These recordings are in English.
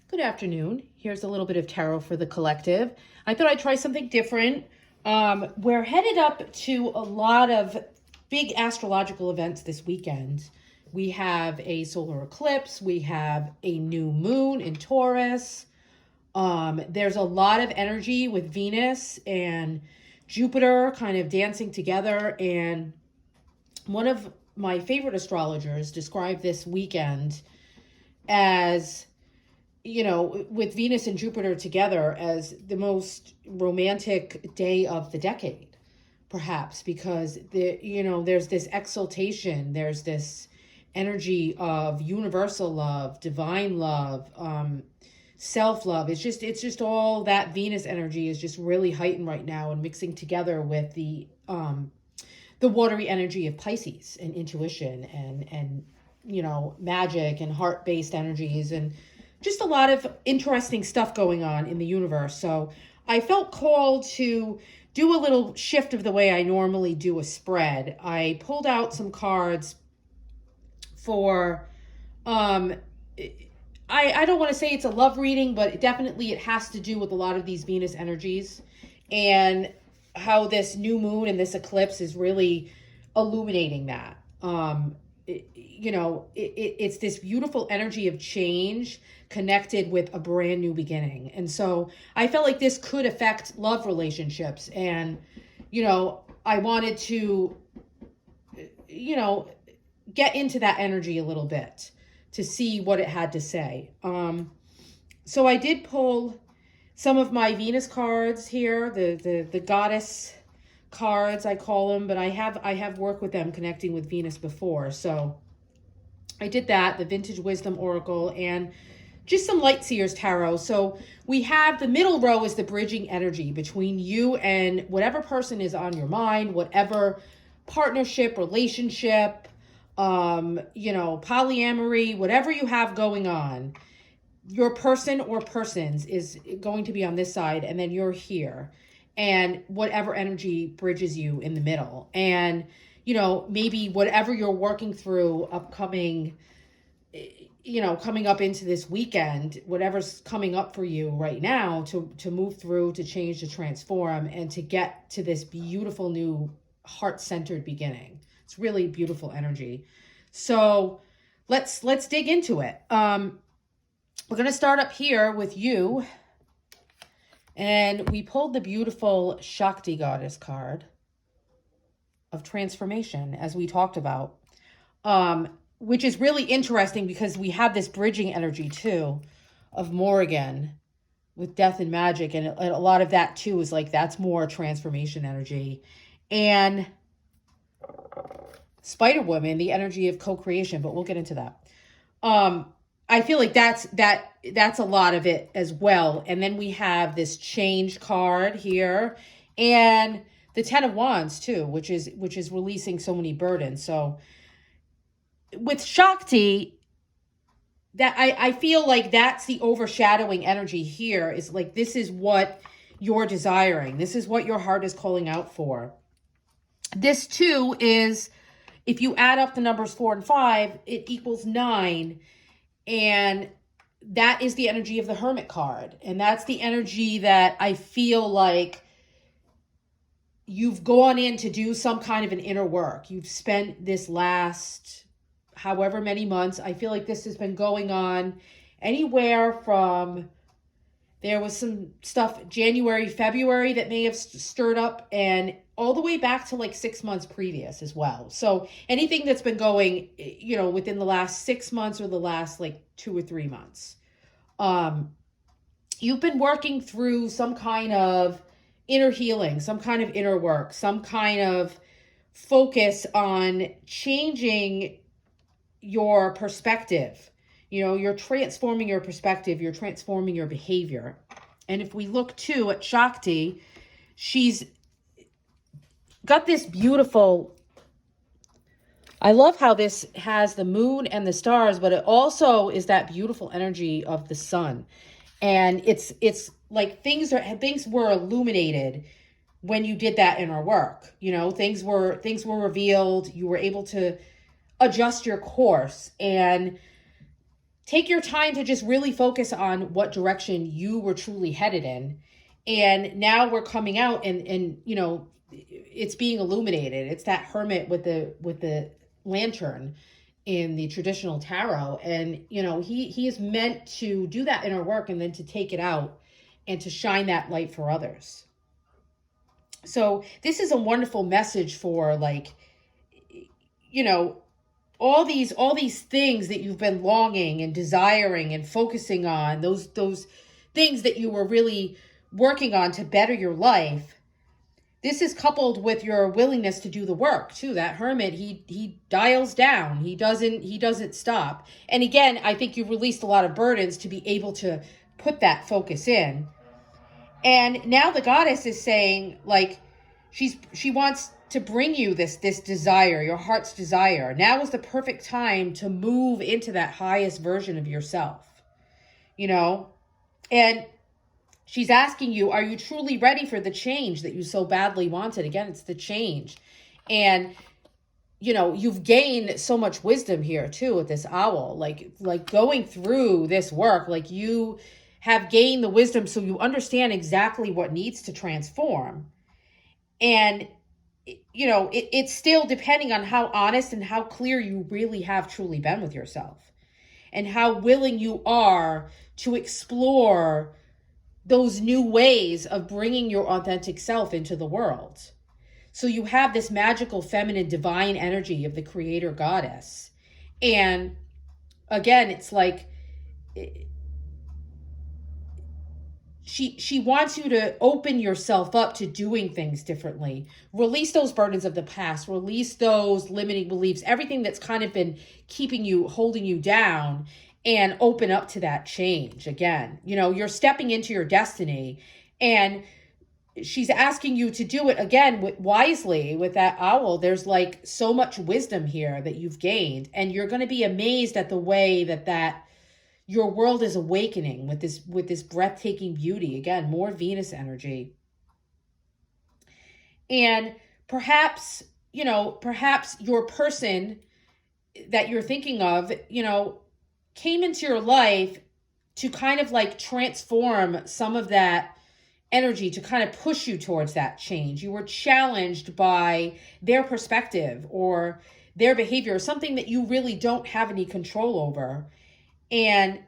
Good afternoon. Here's a little bit of tarot for the collective. I thought I'd try something different. We're headed up to a lot of big astrological events this weekend. We have a solar eclipse. We have a new moon in Taurus. There's a lot of energy with Venus and Jupiter kind of dancing together. And one of my favorite astrologers described this weekend as, with Venus and Jupiter together as the most romantic day of the decade, perhaps, because there's this exaltation, there's this energy of universal love, divine love, self-love. It's just all that Venus energy is just really heightened right now and mixing together with the watery energy of Pisces and intuition and magic and heart-based energies and just a lot of interesting stuff going on in the universe. So I felt called to do a little shift of the way I normally do a spread. I pulled out some cards for, I don't want to say it's a love reading, but definitely it has to do with a lot of these Venus energies and how this new moon and this eclipse is really illuminating that. It's this beautiful energy of change connected with a brand new beginning. And so I felt like this could affect love relationships. And, I wanted to, get into that energy a little bit to see what it had to say. So I did pull some of my Venus cards here, the goddess cards, I call them, but I have worked with them connecting with Venus before. So I did that, the Vintage Wisdom Oracle, and just some Light Seers Tarot. So we have the middle row is the bridging energy between you and whatever person is on your mind, whatever partnership, relationship, polyamory, whatever you have going on. Your person or persons is going to be on this side, and then you're here. And whatever energy bridges you in the middle. And, maybe whatever you're working through upcoming, coming up into this weekend, whatever's coming up for you right now to move through, to change, to transform, and to get to this beautiful new heart-centered beginning. It's really beautiful energy. So let's dig into it. We're going to start up here with you. And we pulled the beautiful Shakti Goddess card of transformation, as we talked about, which is really interesting because we have this bridging energy, too, of Morrigan with death and magic. And a lot of that, too, is like that's more transformation energy. And Spider-Woman, the energy of co-creation, but we'll get into that. I feel like that's a lot of it as well. And then we have this change card here and the 10 of Wands too, which is releasing so many burdens. So with Shakti, that I feel like that's the overshadowing energy here is like, this is what you're desiring. This is what your heart is calling out for. This too is, if you add up the numbers 4 and 5, it equals 9. And that is the energy of the Hermit card. And that's the energy that I feel like you've gone in to do some kind of an inner work. You've spent this last however many months. I feel like this has been going on anywhere from, there was some stuff January, February that may have stirred up, and all the way back to like 6 months previous as well. So anything that's been going, within the last 6 months or the last like 2 or 3 months, you've been working through some kind of inner healing, some kind of inner work, some kind of focus on changing your perspective. You're transforming your perspective, you're transforming your behavior. And if we look too at Shakti, she's got this beautiful, I love how this has the moon and the stars, but it also is that beautiful energy of the sun. And it's like things were illuminated when you did that inner work. Things were revealed. You were able to adjust your course. And take your time to just really focus on what direction you were truly headed in. And now we're coming out and it's being illuminated. It's that hermit with the lantern in the traditional tarot. And, he is meant to do that inner work and then to take it out and to shine that light for others. So this is a wonderful message for all these things that you've been longing and desiring and focusing on, those things that you were really working on to better your life. This is coupled with your willingness to do the work too. That hermit, he dials down. He doesn't stop. And again, I think you've released a lot of burdens to be able to put that focus in. And now the goddess is saying, she wants to bring you this desire, your heart's desire. Now is the perfect time to move into that highest version of yourself, and she's asking you, are you truly ready for the change that you so badly wanted? Again, it's the change. And, you've gained so much wisdom here too with this owl, like going through this work, you have gained the wisdom so you understand exactly what needs to transform. And, it's still depending on how honest and how clear you really have truly been with yourself and how willing you are to explore those new ways of bringing your authentic self into the world. So you have this magical feminine divine energy of the creator goddess. And again, it's she wants you to open yourself up to doing things differently. Release those burdens of the past, release those limiting beliefs, everything that's kind of been holding you down, and open up to that change. Again, you're stepping into your destiny, and she's asking you to do it again wisely with that owl. There's so much wisdom here that you've gained, and you're going to be amazed at the way that your world is awakening with this breathtaking beauty. Again, more Venus energy. And perhaps your person that you're thinking of, came into your life to kind of transform some of that energy, to kind of push you towards that change. You were challenged by their perspective or their behavior, or something that you really don't have any control over. And,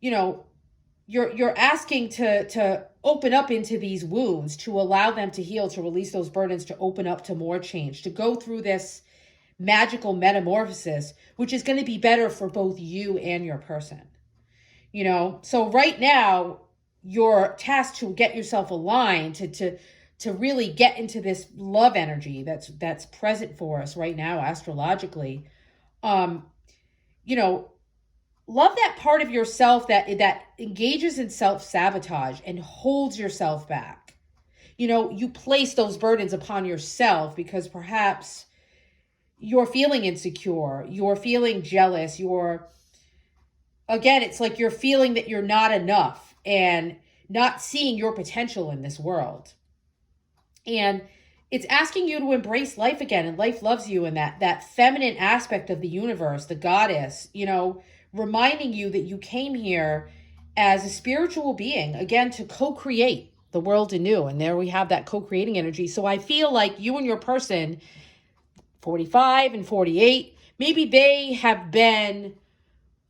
you're asking to open up into these wounds, to allow them to heal, to release those burdens, to open up to more change, to go through this magical metamorphosis, which is going to be better for both you and your person. So right now, you're tasked to get yourself aligned, to really get into this love energy that's present for us right now astrologically. Love that part of yourself that engages in self-sabotage and holds yourself back. You place those burdens upon yourself because perhaps you're feeling insecure, you're feeling jealous, it's you're feeling that you're not enough and not seeing your potential in this world. And it's asking you to embrace life again, and life loves you, and that feminine aspect of the universe, the goddess, reminding you that you came here as a spiritual being, again, to co-create the world anew. And there we have that co-creating energy. So I feel like you and your person, 45 and 48, maybe they have been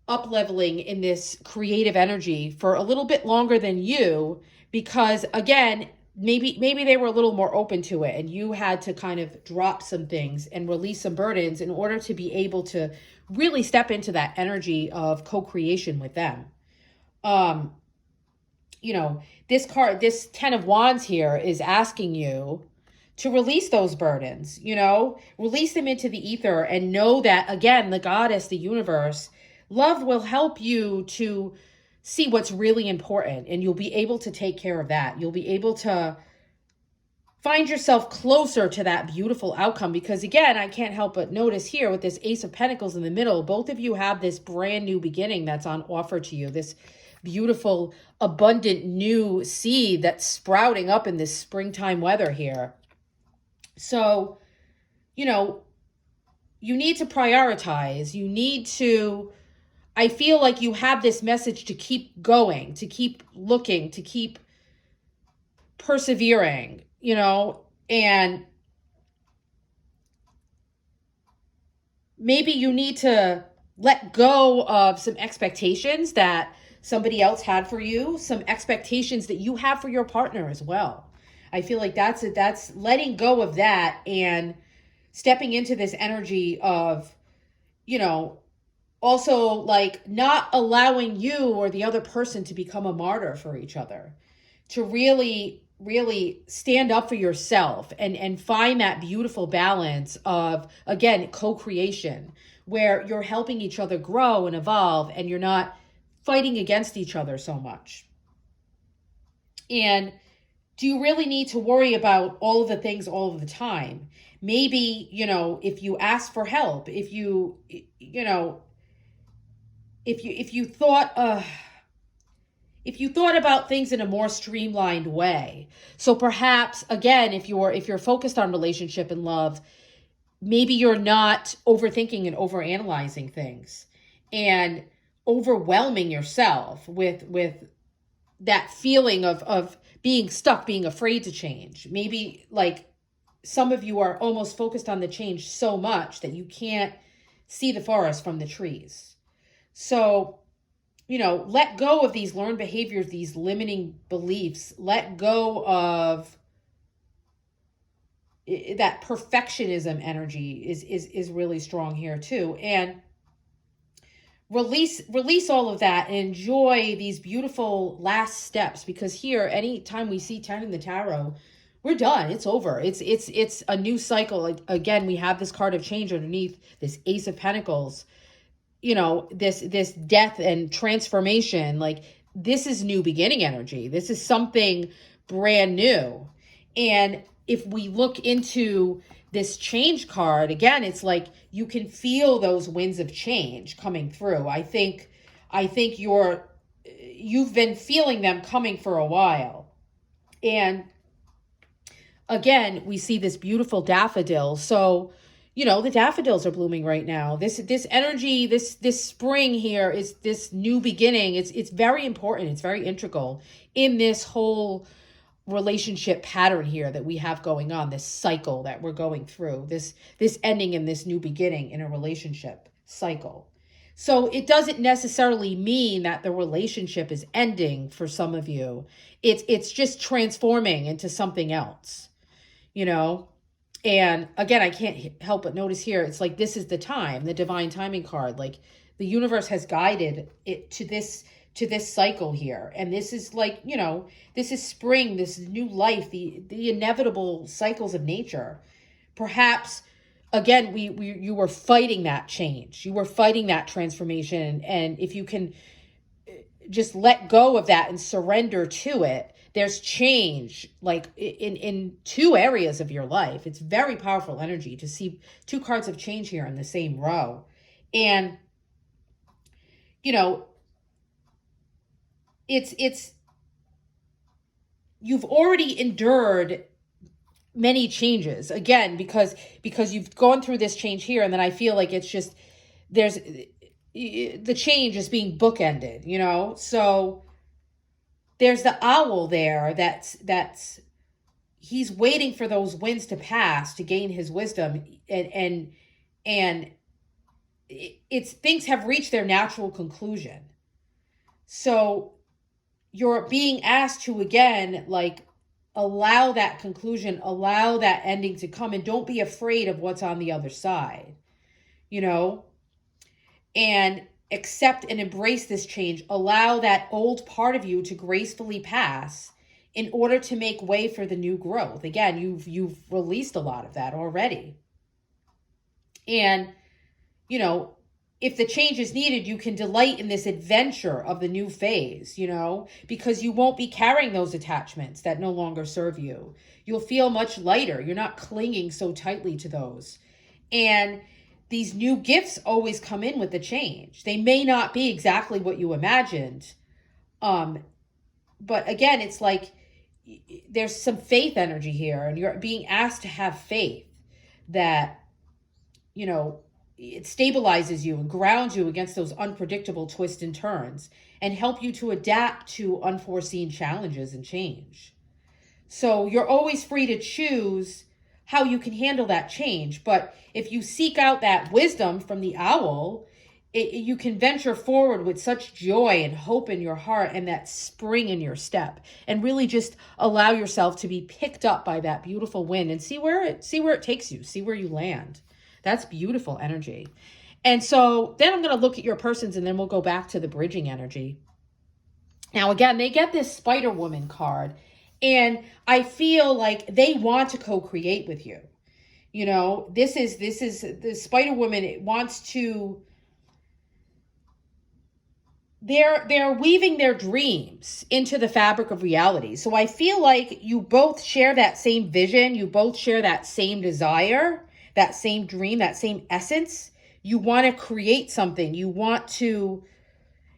up-leveling in this creative energy for a little bit longer than you, because again, maybe they were a little more open to it, and you had to kind of drop some things and release some burdens in order to be able to really step into that energy of co-creation with them. This card, this 10 of Wands here, is asking you to release those burdens, release them into the ether, and know that, again, the goddess, the universe, love will help you to see what's really important, and you'll be able to take care of that. You'll be able to find yourself closer to that beautiful outcome, because again, I can't help but notice here with this Ace of Pentacles in the middle, both of you have this brand new beginning that's on offer to you, this beautiful, abundant new seed that's sprouting up in this springtime weather here. So, you need to prioritize. You need to I feel like you have this message to keep going, to keep looking, to keep persevering, and maybe you need to let go of some expectations that somebody else had for you, some expectations that you have for your partner as well. I feel like that's letting go of that and stepping into this energy of, you know, also like not allowing you or the other person to become a martyr for each other, to really stand up for yourself and find that beautiful balance of, again, co-creation, where you're helping each other grow and evolve and you're not fighting against each other so much. And do you really need to worry about all of the things all of the time? Maybe, if you ask for help, if you thought if you thought about things in a more streamlined way. So perhaps, again, if you're focused on relationship and love, maybe you're not overthinking and overanalyzing things and overwhelming yourself with that feeling of being stuck, being afraid to change. Maybe like some of you are almost focused on the change so much that you can't see the forest from the trees. So, let go of these learned behaviors, these limiting beliefs. Let go of that perfectionism energy is really strong here too. And release all of that and enjoy these beautiful last steps, because here, anytime we see 10 in the tarot, we're done. It's over. It's a new cycle. Like, again, we have this card of change underneath this Ace of Pentacles. This death and transformation. Like, this is new beginning energy. This is something brand new. And if we look into this change card, again, it's like you can feel those winds of change coming through. I think you've been feeling them coming for a while. And again, we see this beautiful daffodil. So, the daffodils are blooming right now. This energy, this spring here is this new beginning. It's very important. It's very integral in this whole relationship pattern here that we have going on, this cycle that we're going through, this ending and this new beginning in a relationship cycle. So it doesn't necessarily mean that the relationship is ending for some of you. It's just transforming into something else, And again, I can't help but notice here, it's like, this is the time, the divine timing card. Like, the universe has guided it to this cycle here. And this is like, this is spring, this is new life, the inevitable cycles of nature. Perhaps, again, you were fighting that change. You were fighting that transformation. And if you can just let go of that and surrender to it, there's change, like in two areas of your life. It's very powerful energy to see two cards of change here in the same row. And, it's you've already endured many changes, again, because you've gone through this change here. And then I feel like it's just, the change is being bookended, so there's the owl there that's he's waiting for those winds to pass to gain his wisdom, and it's things have reached their natural conclusion. So you're being asked to, again, like, allow that conclusion, allow that ending to come, and don't be afraid of what's on the other side, and accept and embrace this change. Allow that old part of you to gracefully pass in order to make way for the new growth. Again, you've released a lot of that already. And, if the change is needed, you can delight in this adventure of the new phase, because you won't be carrying those attachments that no longer serve you. You'll feel much lighter. You're not clinging so tightly to those. And these new gifts always come in with the change. They may not be exactly what you imagined. But again, it's like there's some faith energy here, and you're being asked to have faith that, it stabilizes you and grounds you against those unpredictable twists and turns and help you to adapt to unforeseen challenges and change. So you're always free to choose how you can handle that change. But if you seek out that wisdom from the owl, you can venture forward with such joy and hope in your heart and that spring in your step, and really just allow yourself to be picked up by that beautiful wind and see where it takes you, see where you land. That's beautiful energy. And so then I'm going to look at your persons, and then we'll go back to the bridging energy. Now, again, they get this Spider Woman card, and I feel like they want to co-create with you. You know, this is the Spider Woman. It wants to, they're weaving their dreams into the fabric of reality. So I feel like you both share that same vision. You both share that same desire, that same dream, that same essence. You want to create something. You want to,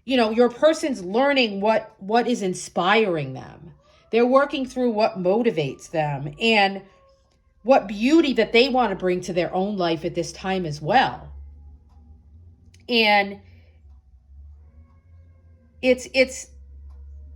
your person's learning what is inspiring them. They're working through what motivates them and what beauty that they want to bring to their own life at this time as well. And it's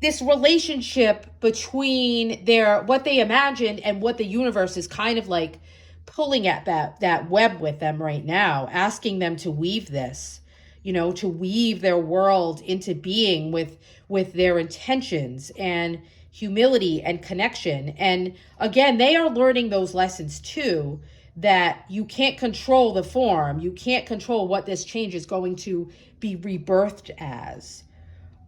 this relationship between what they imagined and what the universe is kind of like pulling at that web with them right now, asking them to weave this, to weave their world into being with their intentions and humility and connection. And again, they are learning those lessons too, that you can't control the form. You can't control what this change is going to be rebirthed as.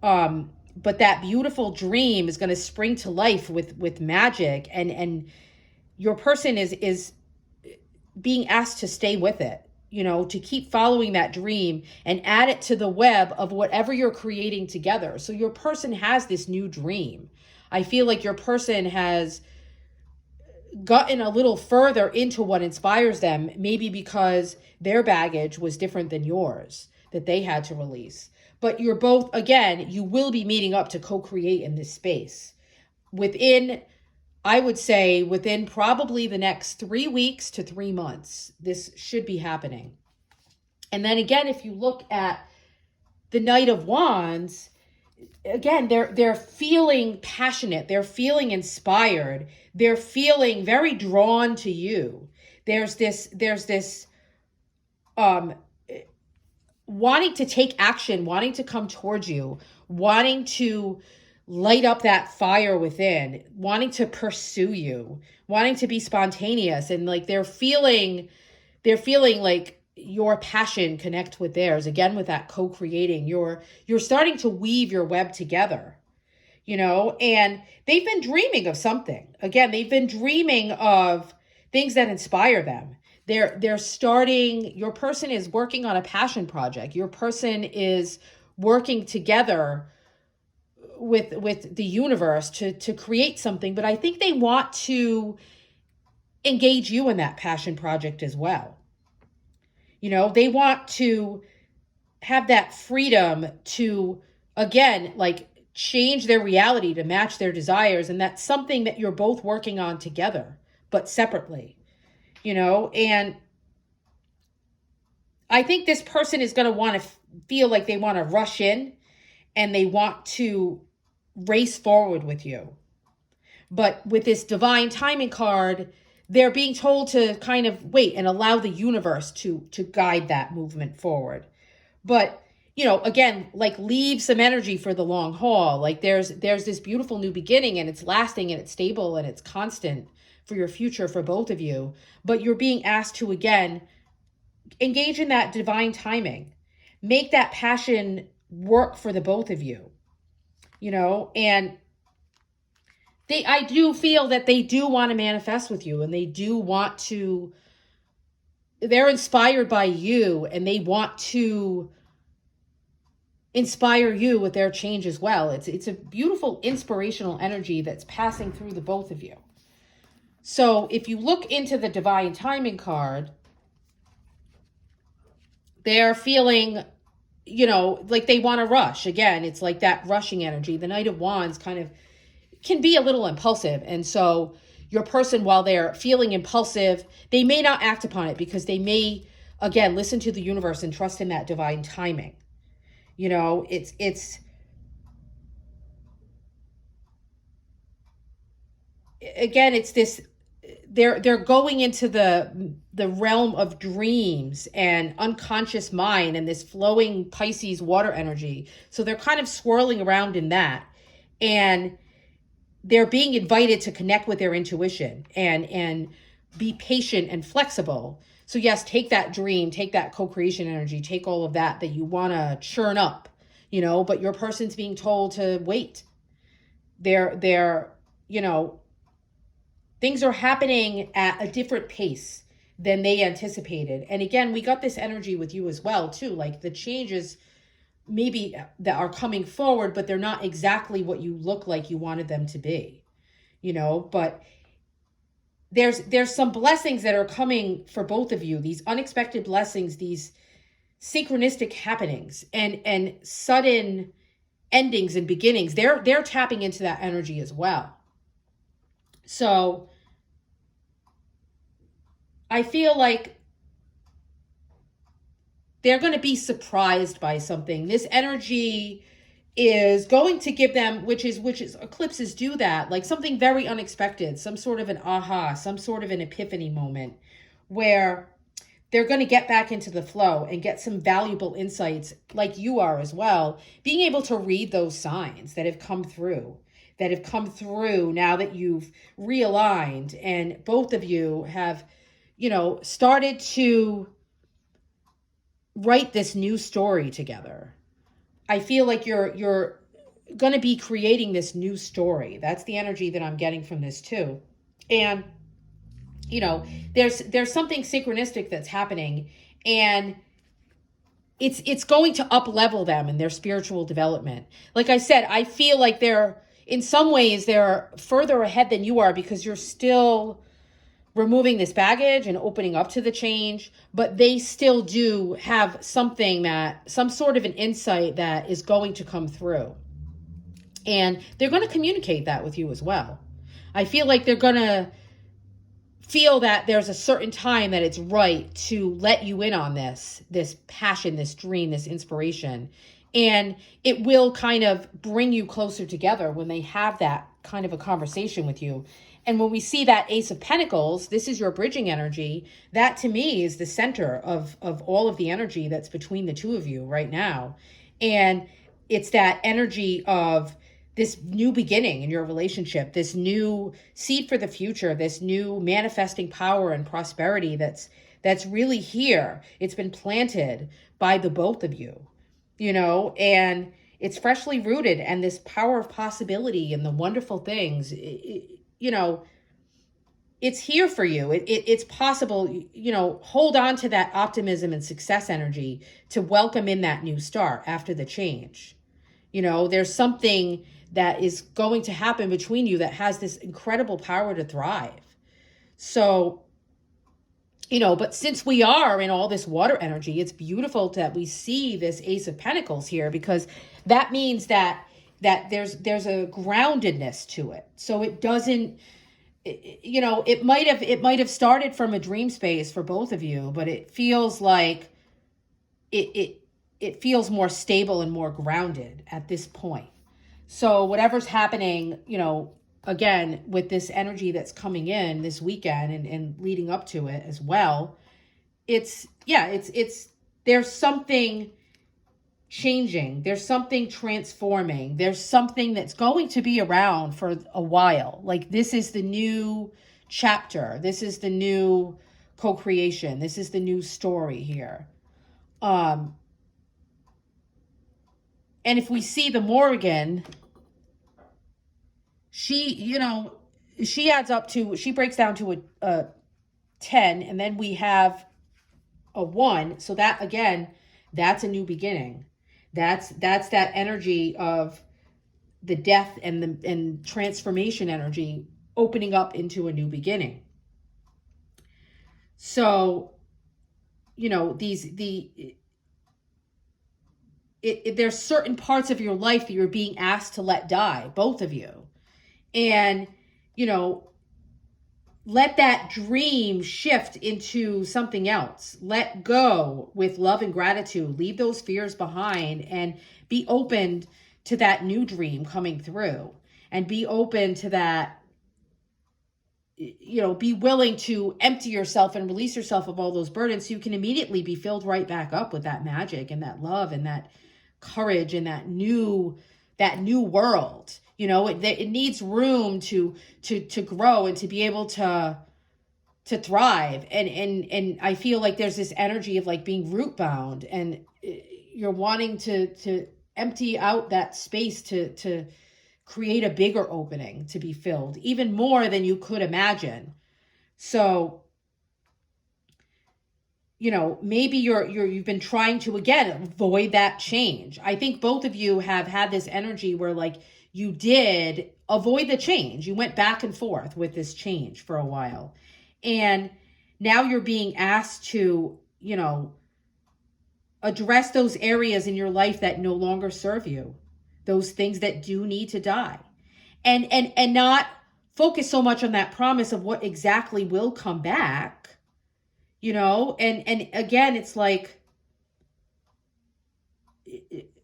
But that beautiful dream is going to spring to life with magic, and your person is being asked to stay with it, to keep following that dream and add it to the web of whatever you're creating together. So your person has this new dream. I feel like your person has gotten a little further into what inspires them, maybe because their baggage was different than yours that they had to release. But you're both, again, you will be meeting up to co-create in this space I would say within probably the next 3 weeks to 3 months, this should be happening. And then again, if you look at the Knight of Wands, again, they're feeling passionate. They're feeling inspired. They're feeling very drawn to you. There's this wanting to take action, wanting to come towards you, wanting to light up that fire within, wanting to pursue you, wanting to be spontaneous. And like they're feeling like your passion connect with theirs, again, with that co-creating. You're starting to weave your web together, and they've been dreaming of something. Again, they've been dreaming of things that inspire them. They're starting, your person is working on a passion project. Your person is working together with the universe to create something, but I think they want to engage you in that passion project as well. They want to have that freedom to, again, like change their reality to match their desires. And that's something that you're both working on together, but separately, and I think this person is going to want to feel like they want to rush in and they want to race forward with you. But with this divine timing card, they're being told to kind of wait and allow the universe to guide that movement forward. But, again, like leave some energy for the long haul. Like there's this beautiful new beginning, and it's lasting and it's stable and it's constant for your future for both of you. But you're being asked to, again, engage in that divine timing. Make that passion work for the both of you. And I do feel that they do want to manifest with you, and they do want to, they're inspired by you, and they want to inspire you with their change as well. It's a beautiful inspirational energy that's passing through the both of you. So if you look into the divine timing card, they're feeling, like they want to rush. Again, it's like that rushing energy. The Knight of Wands kind of can be a little impulsive. And so your person, while they're feeling impulsive, they may not act upon it because they may again, listen to the universe and trust in that divine timing. You know, it's again, it's this, they're going into the realm of dreams and unconscious mind and this flowing Pisces water energy. So they're kind of swirling around in that. And they're being invited to connect with their intuition and be patient and flexible. So yes, take that dream, take that co-creation energy, take all of that you want to churn up, you know, but your person's being told to wait. They're, you know, things are happening at a different pace than they anticipated. And again, we got this energy with you as well too. Like the changes maybe that are coming forward, but they're not exactly what you look like you wanted them to be, you know, but there's some blessings that are coming for both of you, these unexpected blessings, these synchronistic happenings and sudden endings and beginnings. They're tapping into that energy as well. So I feel like they're going to be surprised by something. This energy is going to give them, which is eclipses do that, like something very unexpected, some sort of an aha, some sort of an epiphany moment where they're going to get back into the flow and get some valuable insights, like you are as well, being able to read those signs that have come through now that you've realigned and both of you have, you know, started to write this new story together. I feel like you're going to be creating this new story. That's the energy that I'm getting from this too. And you know, there's something synchronistic that's happening, and it's going to up level them in their spiritual development. Like I said, I feel like they're in some ways they're further ahead than you are because you're still removing this baggage and opening up to the change, but they still do have something some sort of an insight that is going to come through. And they're going to communicate that with you as well. I feel like they're going to feel that there's a certain time that it's right to let you in on this passion, this dream, this inspiration. And it will kind of bring you closer together when they have that kind of a conversation with you. And when we see that Ace of Pentacles, this is your bridging energy. That to me is the center of all of the energy that's between the two of you right now. And it's that energy of this new beginning in your relationship, this new seed for the future, this new manifesting power and prosperity that's really here. It's been planted by the both of you, you know, and it's freshly rooted, and this power of possibility and the wonderful things, you know, it's here for you. It's possible, you know, hold on to that optimism and success energy to welcome in that new start after the change. You know, there's something that is going to happen between you that has this incredible power to thrive. So, you know, but since we are in all this water energy, it's beautiful that we see this Ace of Pentacles here, because that means that there's a groundedness to it. So it doesn't, you know, it might have started from a dream space for both of you, but it feels like it feels more stable and more grounded at this point. So whatever's happening, you know, again, with this energy that's coming in this weekend and leading up to it as well, it's there's something changing. There's something transforming. There's something that's going to be around for a while. Like this is the new chapter. This is the new co-creation. This is the new story here. And if we see the Morrigan, she breaks down to a 10, and then we have a 1. So that, again, that's a new beginning. That's that energy of the death and transformation energy opening up into a new beginning. So, you know, there's certain parts of your life that you're being asked to let die, both of you. And, you know, let that dream shift into something else. Let go with love and gratitude. Leave those fears behind and be open to that new dream coming through, and be open to that, be willing to empty yourself and release yourself of all those burdens so you can immediately be filled right back up with that magic and that love and that courage and that new world. It needs room to grow and to be able to thrive. And I feel like there's this energy of like being root bound, and you're wanting to empty out that space to create a bigger opening to be filled even more than you could imagine. So, maybe you've been trying to, again, avoid that change. I think both of you have had this energy where like you did avoid the change. You went back and forth with this change for a while. And now you're being asked to, address those areas in your life that no longer serve you. Those things that do need to die, and not focus so much on that promise of what exactly will come back, and again, it's like,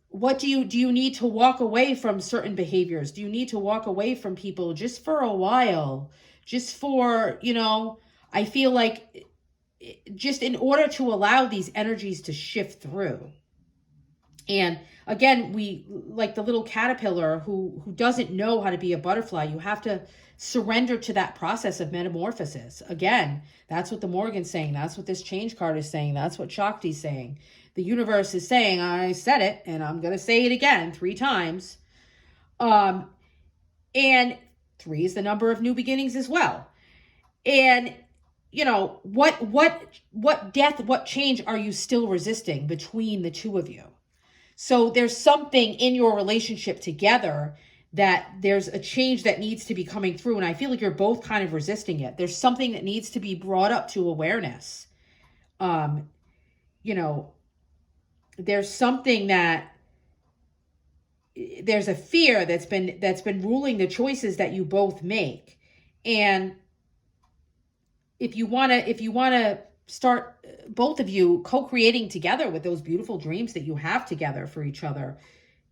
what do you need to walk away from certain behaviors? Do you need to walk away from people just for a while, just for, I feel like, just in order to allow these energies to shift through. And again, we, like the little caterpillar who doesn't know how to be a butterfly, you have to surrender to that process of metamorphosis. Again, that's what the Morgan's saying. That's what this change card is saying. That's what Shakti's saying. The universe is saying, I said it, and I'm going to say it again 3 times. And 3 is the number of new beginnings as well. And, what death, what change are you still resisting between the two of you? So there's something in your relationship together that there's a change that needs to be coming through. And I feel like you're both kind of resisting it. There's something that needs to be brought up to awareness. There's something that, there's a fear that's been ruling the choices that you both make. And if you want to start, both of you co-creating together with those beautiful dreams that you have together for each other,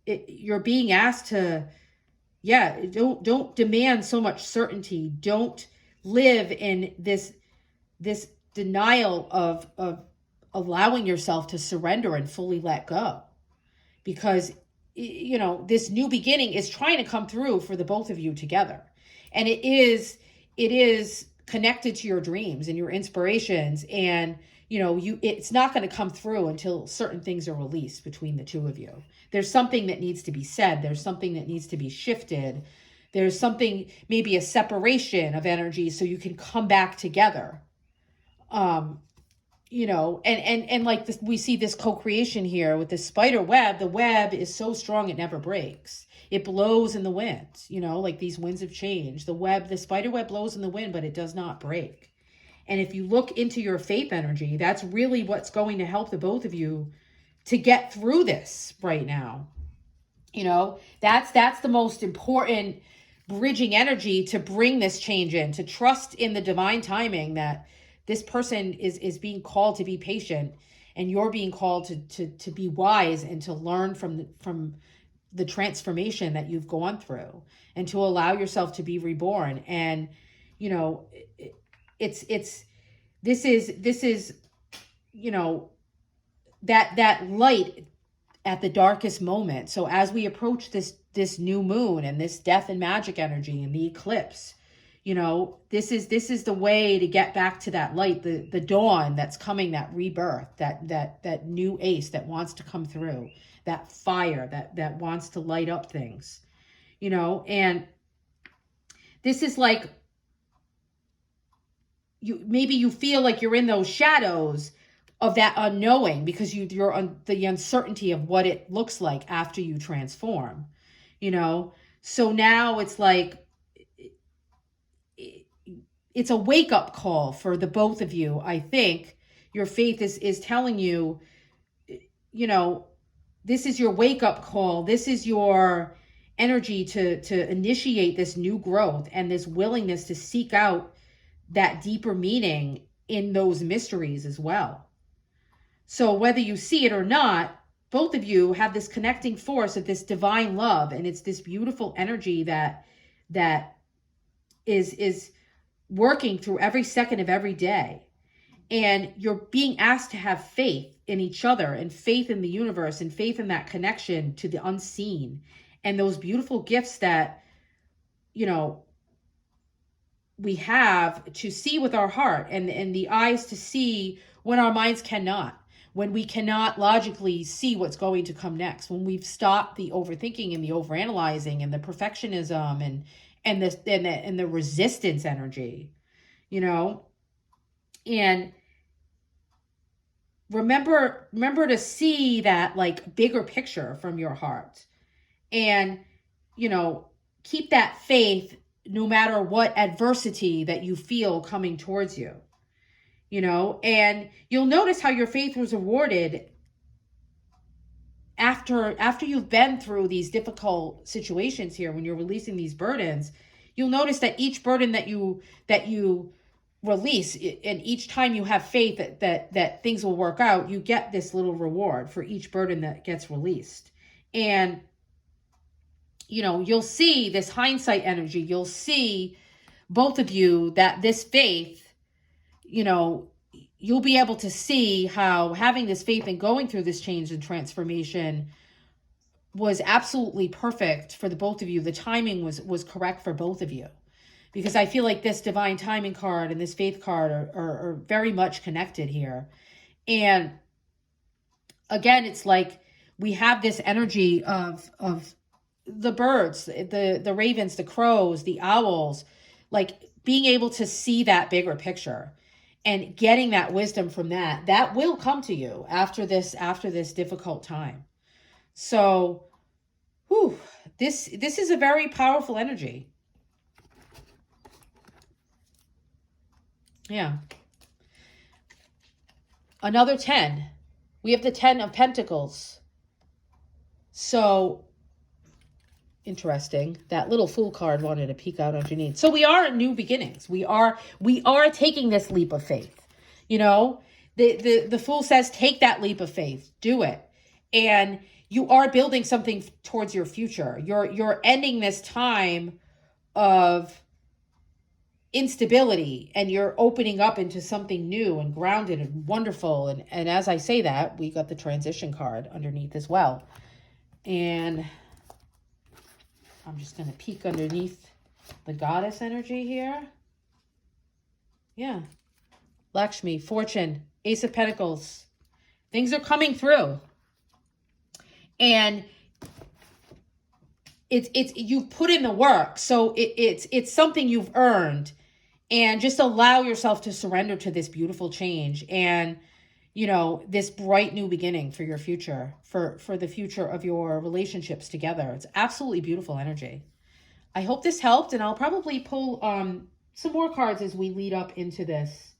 you're being asked to, don't demand so much certainty. Don't live in this denial of allowing yourself to surrender and fully let go, because this new beginning is trying to come through for the both of you together, and it is connected to your dreams and your inspirations, and it's not going to come through until certain things are released between the two of you. There's something that needs to be said. There's something that needs to be shifted. There's something, maybe a separation of energy, so you can come back together. And like this, we see this co-creation here with this spider web. The web is so strong, it never breaks. It blows in the wind, like these winds of change. The spider web blows in the wind, but it does not break. And if you look into your faith energy, that's really what's going to help the both of you to get through this right now. That's the most important bridging energy to bring this change in, to trust in the divine timing that this person is being called to be patient, and you're being called to be wise and to learn from the transformation that you've gone through, and to allow yourself to be reborn. And this is that light at the darkest moment. So as we approach this new moon and this death and magic energy and the eclipse, this is the way to get back to that light, the dawn that's coming, that rebirth, that new ace that wants to come through, that fire that wants to light up things, and this is like, you feel like you're in those shadows of that unknowing, because you're on the uncertainty of what it looks like after you transform, so now it's like, it's a wake-up call for the both of you. I think your faith is telling you, this is your wake-up call. This is your energy to initiate this new growth and this willingness to seek out that deeper meaning in those mysteries as well. So whether you see it or not, both of you have this connecting force of this divine love, and it's this beautiful energy that is working through every second of every day. And you're being asked to have faith in each other and faith in the universe and faith in that connection to the unseen and those beautiful gifts that, you know, we have to see with our heart and the eyes to see when our minds cannot, when we cannot logically see what's going to come next, when we've stopped the overthinking and the overanalyzing and the perfectionism and the resistance energy, you know. And remember to see that like bigger picture from your heart, and, you know, keep that faith no matter what adversity that you feel coming towards you, you know. And you'll notice how your faith was rewarded after you've been through these difficult situations here. When you're releasing these burdens, you'll notice that each burden that you release, and each time you have faith that things will work out, you get this little reward for each burden that gets released. And, you know, you'll see this hindsight energy. You'll see, both of you, that this faith, you know, you'll be able to see how having this faith and going through this change and transformation was absolutely perfect for the both of you. The timing was correct for both of you. Because I feel like this divine timing card and this faith card are very much connected here. And again, it's like we have this energy of the birds, the ravens, the crows, the owls, like being able to see that bigger picture and getting that wisdom from that will come to you after this difficult time. So, this is a very powerful energy. Yeah. Another 10. We have the 10 of Pentacles. So interesting. That little Fool card wanted to peek out underneath. So we are at new beginnings. We are taking this leap of faith. You know, the Fool says, take that leap of faith. Do it. And you are building something towards your future. You're ending this time of instability, and you're opening up into something new and grounded and wonderful. And as I say that, we got the transition card underneath as well. And I'm just going to peek underneath the goddess energy here. Yeah. Lakshmi, fortune, Ace of Pentacles. Things are coming through. And it's you've put in the work. So it's something you've earned. And just allow yourself to surrender to this beautiful change and, you know, this bright new beginning for your future, for the future of your relationships together. It's absolutely beautiful energy. I hope this helped, and I'll probably pull some more cards as we lead up into this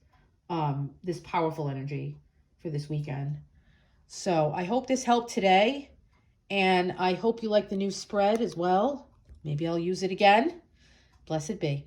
this powerful energy for this weekend. So I hope this helped today, and I hope you like the new spread as well. Maybe I'll use it again. Blessed be.